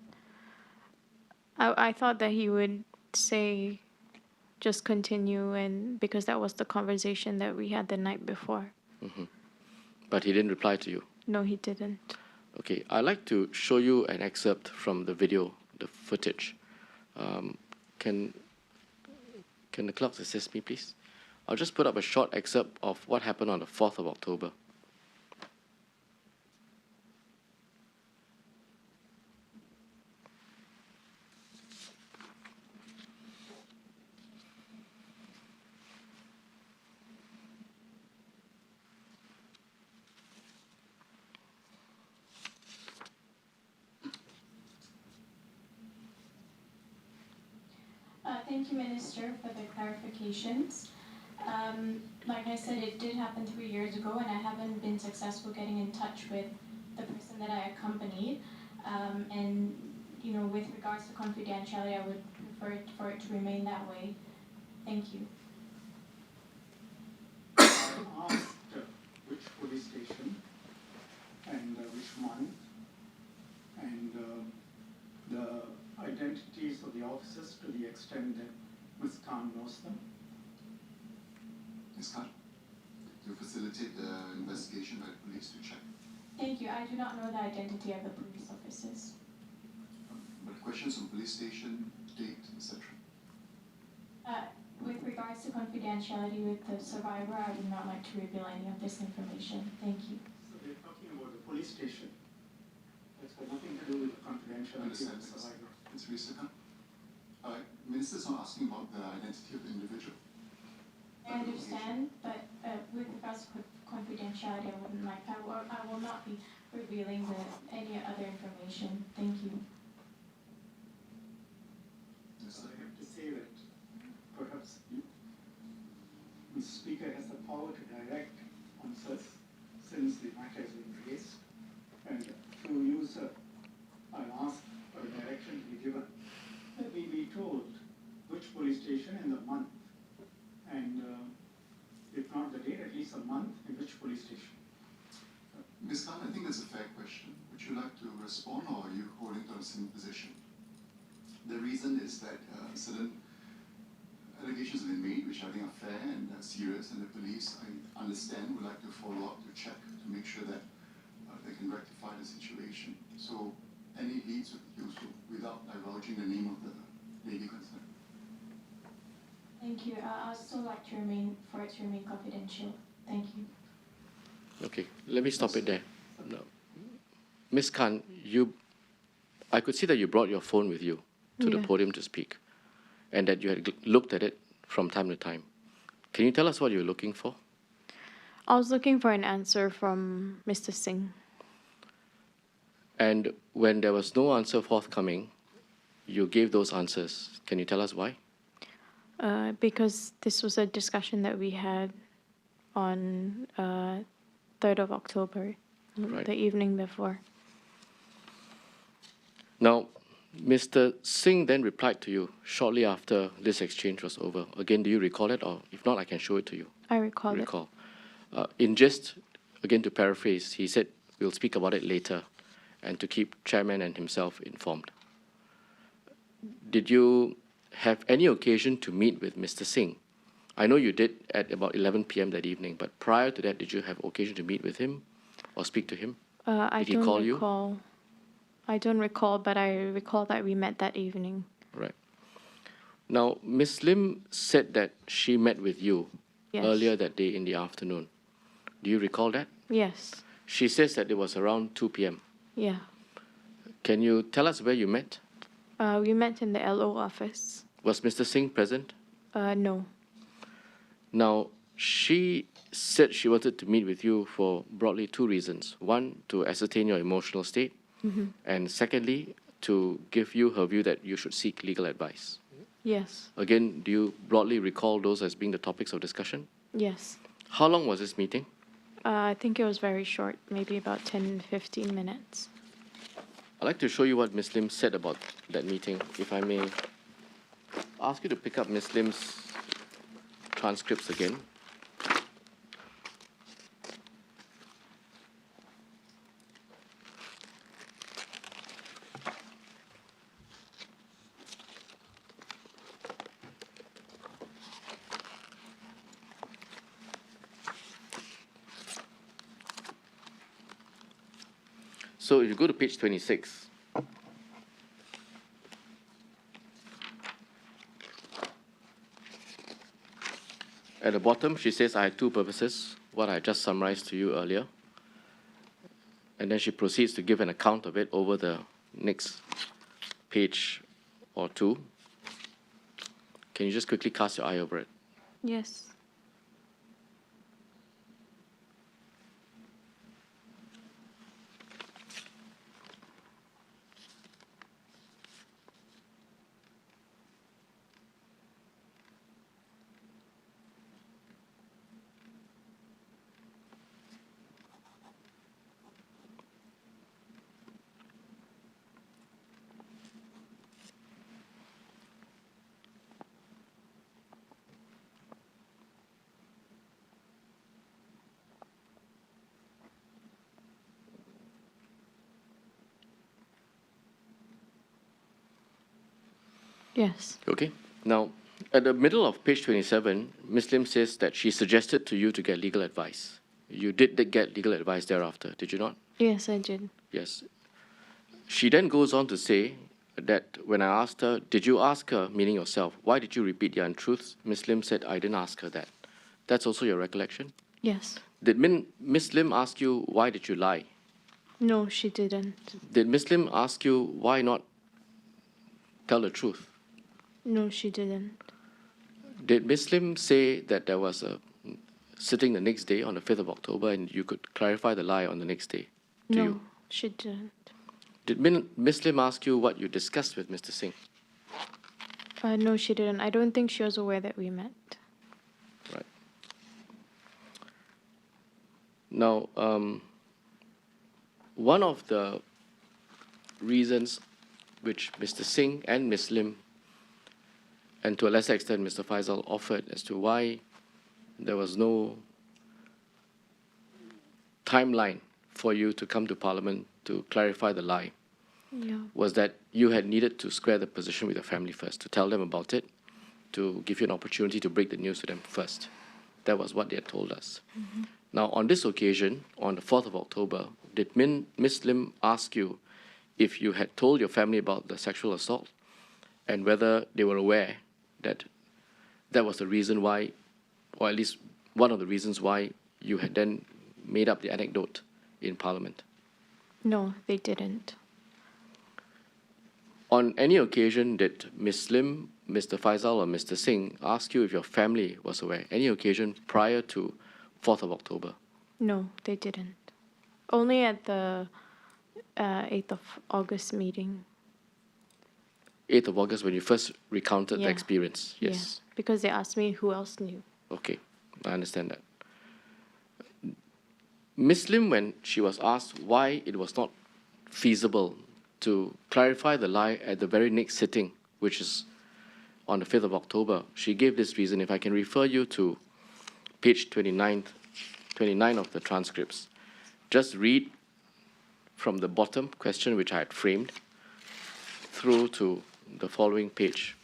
I thought that he would say, just continue, and because that was the conversation that we had the night before. But he didn't reply to you. No, he didn't. Okay, I'd like to show you an excerpt from the video, the footage. Can the clerks assist me, please? I'll just put up a short excerpt of what happened on the 4th of October. Thank you, Minister, for the clarifications. Like I said, it did happen 3 years ago, and I haven't been successful getting in touch with the person that I accompanied. And, you know, with regards to confidentiality, I would prefer for it to remain that way. Thank you. I asked which police station and which month, and the identities of the officers to the extent that Ms. Khan knows them. Ms. Khan, to facilitate the investigation by the police to check. Thank you. I do not know the identity of the police officers. But questions on police station, date, etc. With regards to confidentiality with the survivor, I would not like to reveal any of this information. Thank you. So they're talking about the police station. That's got nothing to do with the confidentiality of the survivor. Ms. Raeesah Khan. Minister's not asking about the identity of the individual. I understand, but with regards to confidentiality, I will not be revealing any other information. Thank you. So I have to say that perhaps the Speaker has the power to direct answers since the matter has been raised. And through you, sir, I'll ask for a direction to be given. Let me be told which police station and the month. And if not the date, at least a month in which police station. Ms. Khan, I think that's a fair question. Would you like to respond, or are you holding to the same position? The reason is that certain allegations have been made, which I think are fair and serious, and the police, I understand, would like to follow up to check to make sure that they can rectify the situation. So any leads would be useful without divulging the name of the lady concerned. Thank you. I'd still like to for it to remain confidential. Thank you. Okay, let me stop it there. No. Ms. Khan, I could see that you brought your phone with you to the podium to speak, and that you had looked at it from time to time. Can you tell us what you're looking for? I was looking for an answer from Mr. Singh. And when there was no answer forthcoming, you gave those answers. Can you tell us why? Because this was a discussion that we had on 3rd of October, Right. the evening before. Now, Mr. Singh then replied to you shortly after this exchange was over. Again, do you recall it? Or if not, I can show it to you. I recall it. Recall. In just, again to paraphrase, he said, we'll speak about it later, and to keep chairman and himself informed. Did you have any occasion to meet with Mr. Singh? I know you did at about 11 p.m. that evening, but prior to that, did you have occasion to meet with him or speak to him? I Did he call you? recall. I don't recall, but I recall that we met that evening. Right. Now, Ms. Lim said that she met with you Yes. earlier that day in the afternoon. Do you recall that? Yes. She says that it was around 2 p.m. Yeah. Can you tell us where you met? We met in the LO office. Was Mr. Singh present? No. Now, she said she wanted to meet with you for broadly two reasons. One, to ascertain your emotional state, and secondly, to give you her view that you should seek legal advice. Yes. Again, do you broadly recall those as being the topics of discussion? Yes. How long was this meeting? I think it was very short, maybe about 10, 15 minutes. I'd like to show you what Ms. Lim said about that meeting. If I may ask you to pick up Ms. Lim's transcripts again. So if you go to page 26, at the bottom, she says, I had two purposes, what I just summarized to you earlier. And then she proceeds to give an account of it over the next page or two. Can you just quickly cast your eye over it? Yes. Yes. Okay. Now, at the middle of page 27, Ms. Lim says that she suggested to you to get legal advice. You did get legal advice thereafter, did you not? Yes, I did. Yes. She then goes on to say that when I asked her, did you ask her, meaning yourself, why did you repeat the untruths? Ms. Lim said, I didn't ask her that. That's also your recollection? Yes. Did Ms. Lim ask you, why did you lie? No, she didn't. Did Ms. Lim ask you, why not tell the truth? No, she didn't. Did Ms. Lim say that there was a sitting the next day on the 5th of October and you could clarify the lie on the next day to No, you? she didn't. Did Ms. Lim ask you what you discussed with Mr. Singh? No, she didn't. I don't think she was aware that we met. Right. Now, one of the reasons which Mr. Singh and Ms. Lim, and to a lesser extent Mr. Faisal, offered as to why there was no timeline for you to come to Parliament to clarify the lie Yeah. was that you had needed to square the position with your family first, to tell them about it, to give you an opportunity to break the news to them first. That was what they had told us. Mm-hmm. Now, on this occasion, on the 4th of October, did Ms. Lim ask you if you had told your family about the sexual assault and whether they were aware that that was the reason why, or at least one of the reasons why you had then made up the anecdote in Parliament? No, they didn't. On any occasion, did Ms. Lim, Mr. Faisal, or Mr. Singh ask you if your family was aware? Any occasion prior to 4th of October? No, they didn't. Only at the 8th of August meeting. 8th of August, when you first recounted the Yeah. experience? Yes. Yeah, because they asked me who else knew. Okay, I understand that. Ms. Lim, when she was asked why it was not feasible to clarify the lie at the very next sitting, which is on the 5th of October, she gave this reason. If I can refer you to page 29 of the transcripts, just read from the bottom question which I had framed through to the following page.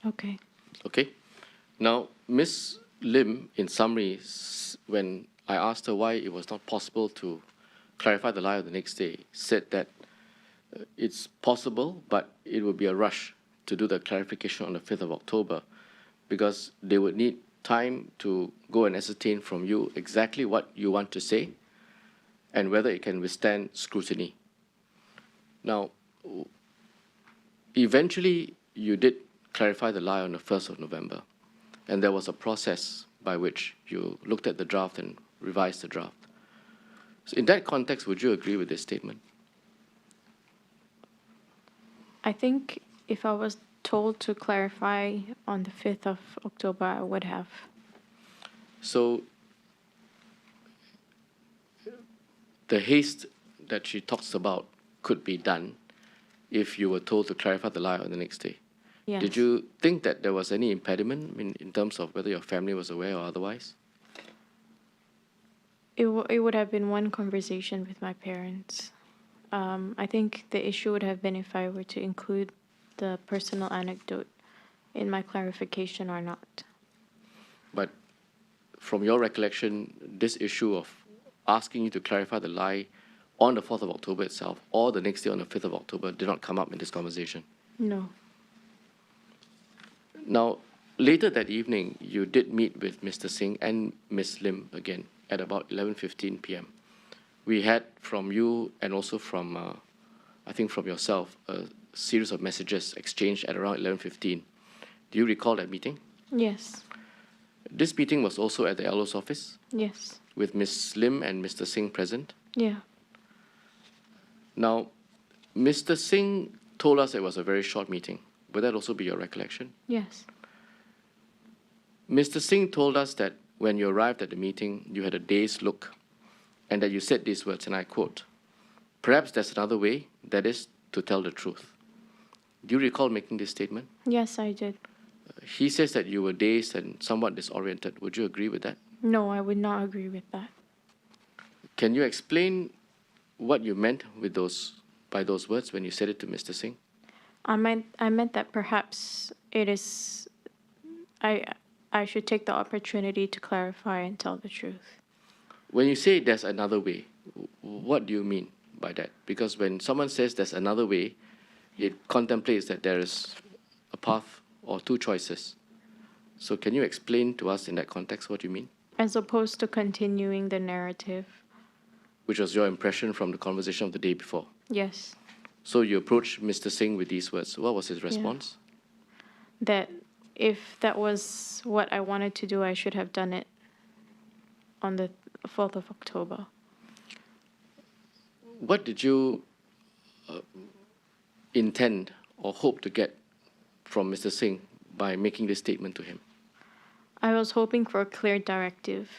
Okay. Okay. Now, Ms. Lim, in summary, when I asked her why it was not possible to clarify the lie the next day, said that it's possible, but it would be a rush to do the clarification on the 5th of October because they would need time to go and ascertain from you exactly what you want to say and whether it can withstand scrutiny. Now, eventually, you did clarify the lie on the 1st of November, and there was a process by which you looked at the draft and revised the draft. So in that context, would you agree with this statement? I think if I was told to clarify on the 5th of October, I would have. So the haste that she talks about could be done if you were told to clarify the lie on the next day. Yes. Did you think that there was any impediment in terms of whether your family was aware or otherwise? It would have been one conversation with my parents. I think the issue would have been if I were to include the personal anecdote in my clarification or not. But from your recollection, this issue of asking you to clarify the lie on the 4th of October itself or the next day on the 5th of October did not come up in this conversation. No. Now, later that evening, you did meet with Mr. Singh and Ms. Lim again at about 11:15 p.m. We had from you and also from, I think from yourself, a series of messages exchanged at around 11:15. Do you recall that meeting? Yes. This meeting was also at the LO's office Yes. with Ms. Lim and Mr. Singh present. Yeah. Now, Mr. Singh told us it was a very short meeting. Would that also be your recollection? Yes. Mr. Singh told us that when you arrived at the meeting, you had a dazed look and that you said these words, and I quote, "Perhaps there's another way, that is, to tell the truth." Do you recall making this statement? Yes, I did. He says that you were dazed and somewhat disoriented. Would you agree with that? No, I would not agree with that. Can you explain what you meant with by those words when you said it to Mr. Singh? I meant that perhaps it is, I should take the opportunity to clarify and tell the truth. When you say there's another way, what do you mean by that? Because when someone says there's another way, it contemplates that there is a path or two choices. So can you explain to us in that context what you mean? As opposed to continuing the narrative. Which was your impression from the conversation of the day before. Yes. So you approached Mr. Singh with these words. What was his response? That if that was what I wanted to do, I should have done it on the 4th of October. What did you intend or hope to get from Mr. Singh by making this statement to him? I was hoping for a clear directive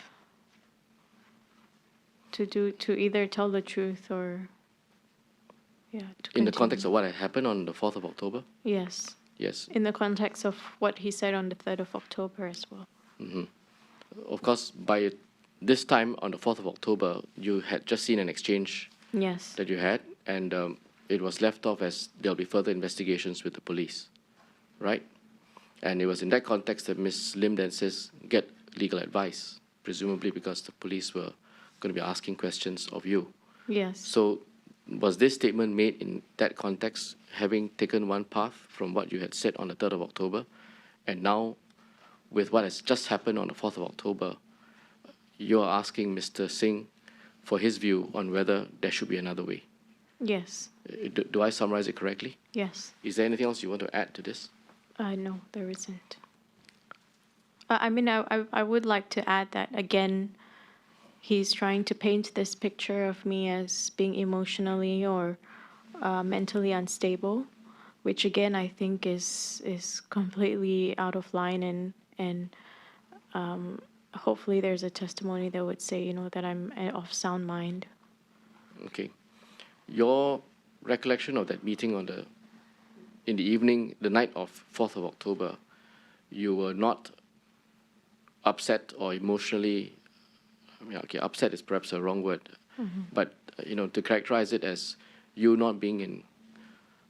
to either tell the truth or, to In the continue. context of what had happened on the 4th of October? Yes. Yes. In the context of what he said on the 3rd of October as well. Mm-hmm. Of course, by this time on the 4th of October, you had just seen an exchange Yes. that you had, and it was left off as there'll be further investigations with the police, right? And it was in that context that Ms. Lim then says, get legal advice, presumably because the police were going to be asking questions of you. Yes. So was this statement made in that context, having taken one path from what you had said on the 3rd of October, and now with what has just happened on the 4th of October, you're asking Mr. Singh for his view on whether there should be another way? Yes. Do I summarize it correctly? Yes. Is there anything else you want to add to this? No, there isn't. I mean, I would like to add that, again, he's trying to paint this picture of me as being emotionally or mentally unstable, which, again, I think is completely out of line, and hopefully there's a testimony that would say, that I'm of sound mind. Okay. Your recollection of that meeting in the evening, the night of 4th of October, you were not upset or emotionally, upset is perhaps a wrong word, but, to characterize it as you not being in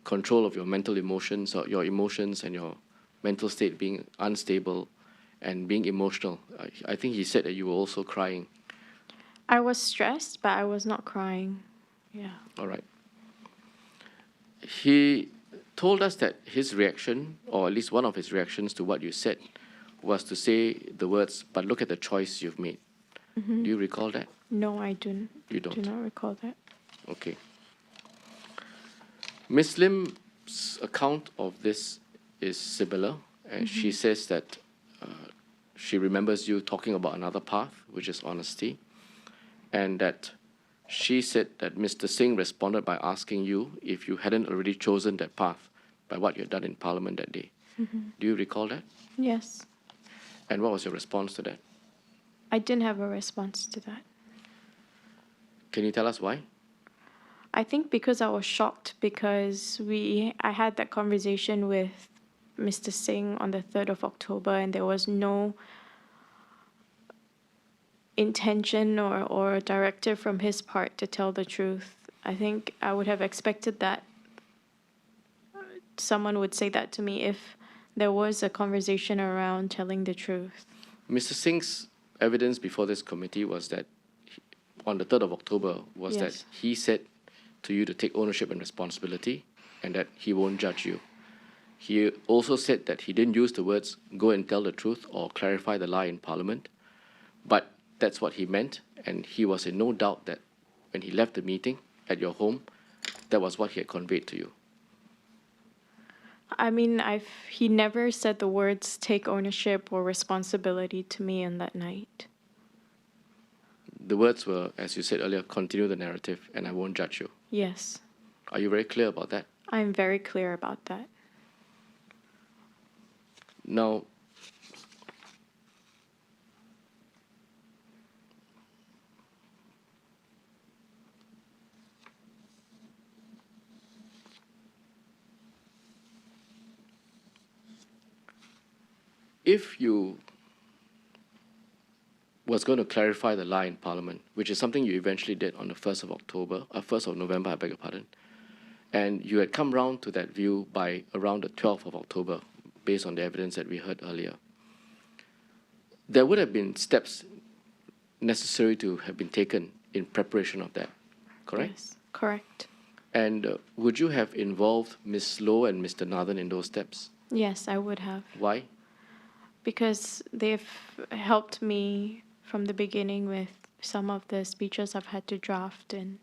control of your mental emotions or your emotions and your mental state being unstable and being emotional. I think he said that you were also crying. I was stressed, but I was not crying. Yeah. All right. He told us that his reaction, or at least one of his reactions to what you said, was to say the words, "But look at the choice you've made." Do you recall that? No, I don't. You don't? Do not recall that. Okay. Ms. Lim's account of this is similar, and she says that she remembers you talking about another path, which is honesty, and that she said that Mr. Singh responded by asking you if you hadn't already chosen that path by what you had done in Parliament that day. Do you recall that? Yes. And what was your response to that? I didn't have a response to that. Can you tell us why? I think because I was shocked because I had that conversation with Mr. Singh on the 3rd of October, and there was no intention or directive from his part to tell the truth I think I would have expected that someone would say that to me if there was a conversation around telling the truth. Mr. Singh's evidence before this committee was that on the 3rd of October was that Yes. he said to you to take ownership and responsibility and that he won't judge you. He also said that he didn't use the words go and tell the truth or clarify the lie in Parliament, but that's what he meant, and he was in no doubt that when he left the meeting at your home, that was what he had conveyed to you. I mean, he never said the words take ownership or responsibility to me on that night. The words were, as you said earlier, continue the narrative and I won't judge you. Yes, Are you very clear about that? I'm very clear about that. Now, if you was going to clarify the lie in Parliament, which is something you eventually did on the 1st of November, I beg your pardon, and you had come round to that view by around the 12th of October, based on the evidence that we heard earlier, there would have been steps necessary to have been taken in preparation of that, correct? Yes, correct. And would you have involved Ms. Low and Mr. Nathan in those steps? Yes, I would have. Why? Because they've helped me from the beginning with some of the speeches I've had to draft, and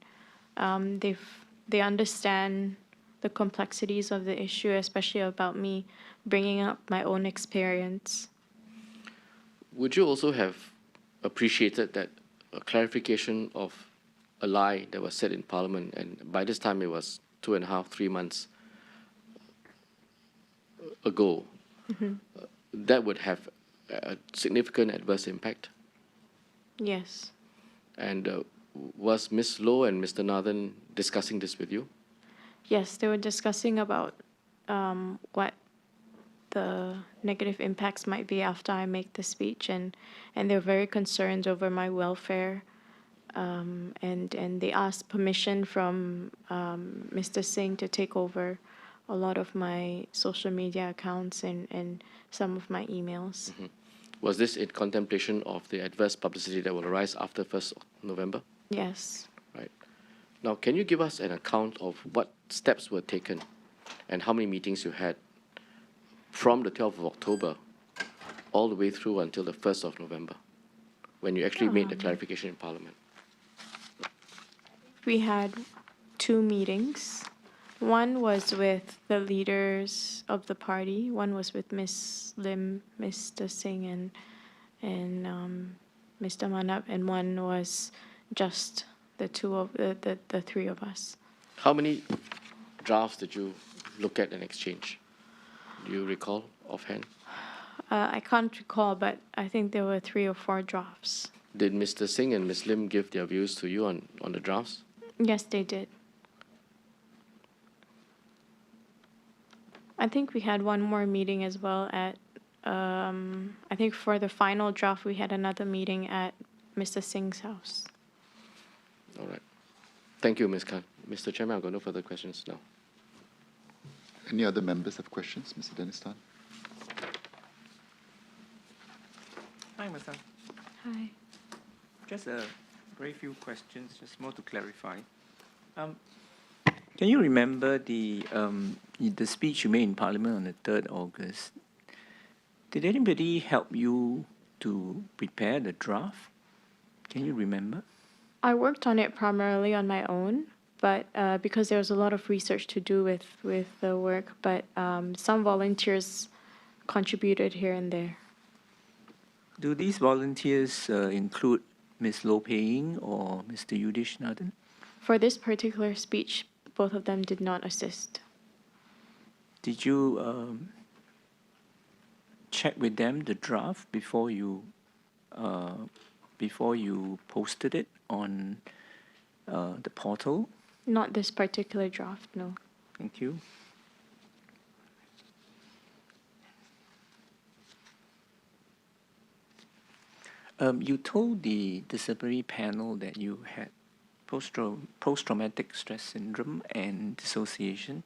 they understand the complexities of the issue, especially about me bringing up my own experience. Would you also have appreciated that a clarification of a lie that was said in Parliament, and by this time it was 2.5, 3 months ago, that would have a significant adverse impact? Yes. And was Ms. Low and Mr. Nathan discussing this with you? Yes, they were discussing about what the negative impacts might be after I make the speech, and they're very concerned over my welfare. And they asked permission from Mr. Singh to take over a lot of my social media accounts and some of my emails. Was this in contemplation of the adverse publicity that will arise after 1st November? Yes. Right. Now, can you give us an account of what steps were taken and how many meetings you had from the 12th of October all the way through until the 1st of November, when you actually made the clarification in Parliament? We had 2 meetings. One was with the leaders of the party. One was with Ms. Lim, Mr. Singh, and Mr. Manap, and one was just the the 3 of us. How many drafts did you look at and exchange? Do you recall offhand? I can't recall, but I think there were 3 or 4 drafts. Did Mr. Singh and Ms. Lim give their views to you on the drafts? Yes, they did. I think we had one more meeting as well at, I think for the final draft, we had another meeting at Mr. Singh's house. All right. Thank you, Ms. Khan. Mr. Chairman, I've got no further questions now. Any other members have questions? Mr. Dennis Tan? Hi, Masa. Hi. Just a very few questions, just more to clarify. Can you remember the speech you made in Parliament on the 3rd August? Did anybody help you to prepare the draft? Can you remember? I worked on it primarily on my own, but because there was a lot of research to do with the work, but some volunteers contributed here and there. Do these volunteers include Ms. Lo Pei-ying or Mr. Yudish Nathan? For this particular speech, both of them did not assist. Did you check with them the draft before you posted it on the portal? Not this particular draft, no. Thank you. You told the disciplinary panel that you had post-traumatic stress syndrome and dissociation.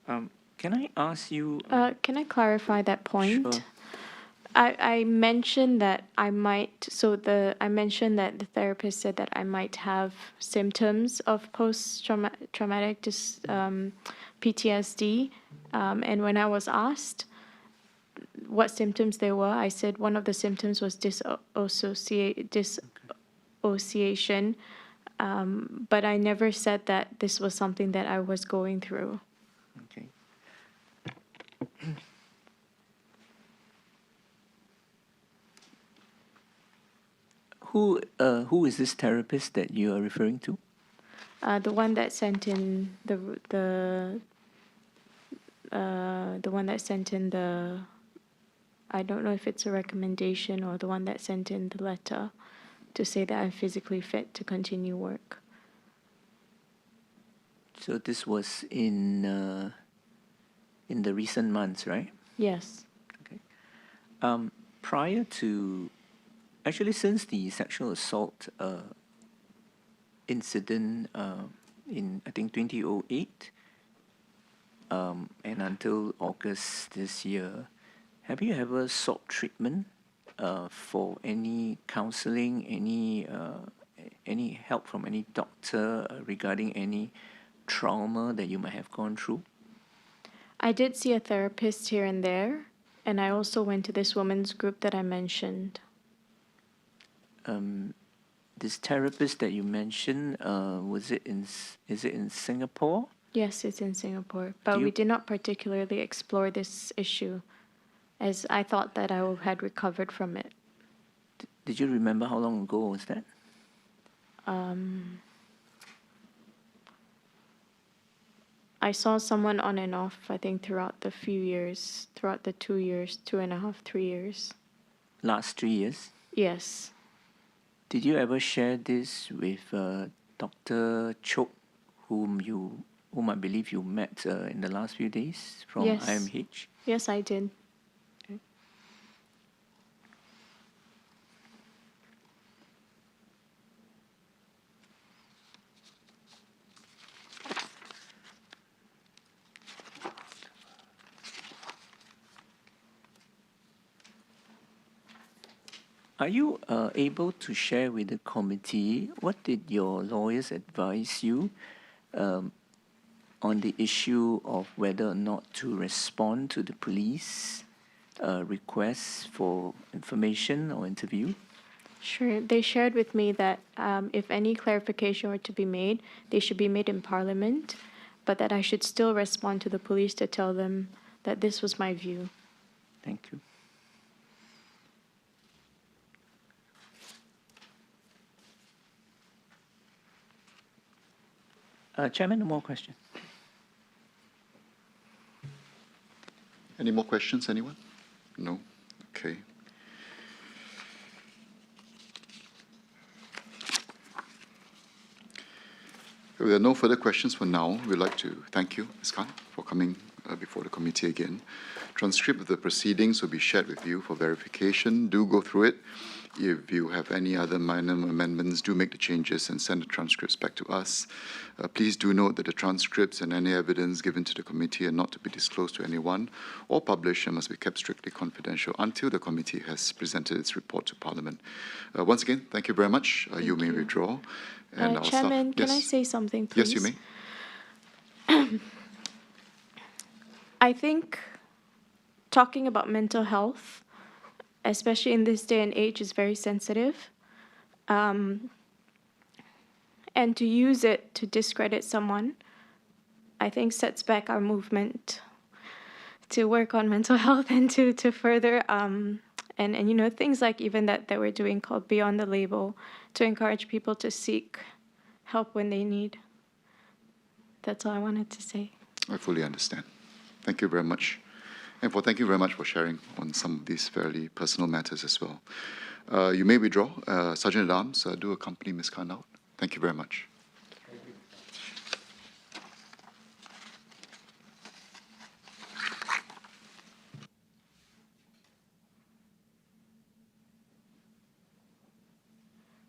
Can I ask you? Can I clarify that point? Sure. I mentioned that I might. I mentioned that the therapist said that I might have symptoms of post-traumatic PTSD, and when I was asked what symptoms they were, I said one of the symptoms was dissociation, but I never said that this was something that I was going through. Okay. Who is this therapist that you are referring to? The one that sent in the one that sent in the, I don't know if it's a recommendation, or the one that sent in the letter to say that I'm physically fit to continue work. So this was in the recent months, right? Yes. Okay. Prior to, actually, since the sexual assault incident in, I think, 2008, and until August this year, have you ever sought treatment for any counseling, any help from any doctor regarding any trauma that you might have gone through? I did see a therapist here and there, and I also went to this women's group that I mentioned. This therapist that you mentioned, is it in Singapore? Yes, it's in Singapore, but we did not particularly explore this issue, as I thought that I had recovered from it. Did you remember how long ago was that? I saw someone on and off, I think, throughout the 2 years, 2.5, 3 years. Last 3 years? Yes. Did you ever share this with Dr. Chok, whom I believe you met in the last few days from Yes. IMH? Yes, I did. Are you able to share with the committee what did your lawyers advise you on the issue of whether or not to respond to the police requests for information or interview? Sure. They shared with me that if any clarification were to be made, they should be made in Parliament, but that I should still respond to the police to tell them that this was my view. Thank you. Chairman, no more questions. Any more questions, anyone? No? Okay. If there are no further questions for now, we'd like to thank you, Ms. Khan, for coming before the committee again. Transcript of the proceedings will be shared with you for verification. Do go through it. If you have any other minor amendments, do make the changes and send the transcripts back to us. Please do note that the transcripts and any evidence given to the committee are not to be disclosed to anyone or published and must be kept strictly confidential until the committee has presented its report to Parliament. Once again, thank you very much. You may withdraw. And our Chairman, staff, can I say something, please? Yes, you may. I think talking about mental health, especially in this day and age, is very sensitive. And to use it to discredit someone, I think sets back our movement to work on mental health and to further, and you know, things like even that we're doing called Beyond the Label, to encourage people to seek help when they need. That's all I wanted to say. I fully understand. Thank you very much. And thank you very much for sharing on some of these fairly personal matters as well. You may withdraw. Sergeant at Arms, do accompany Ms. Khan out. Thank you very much.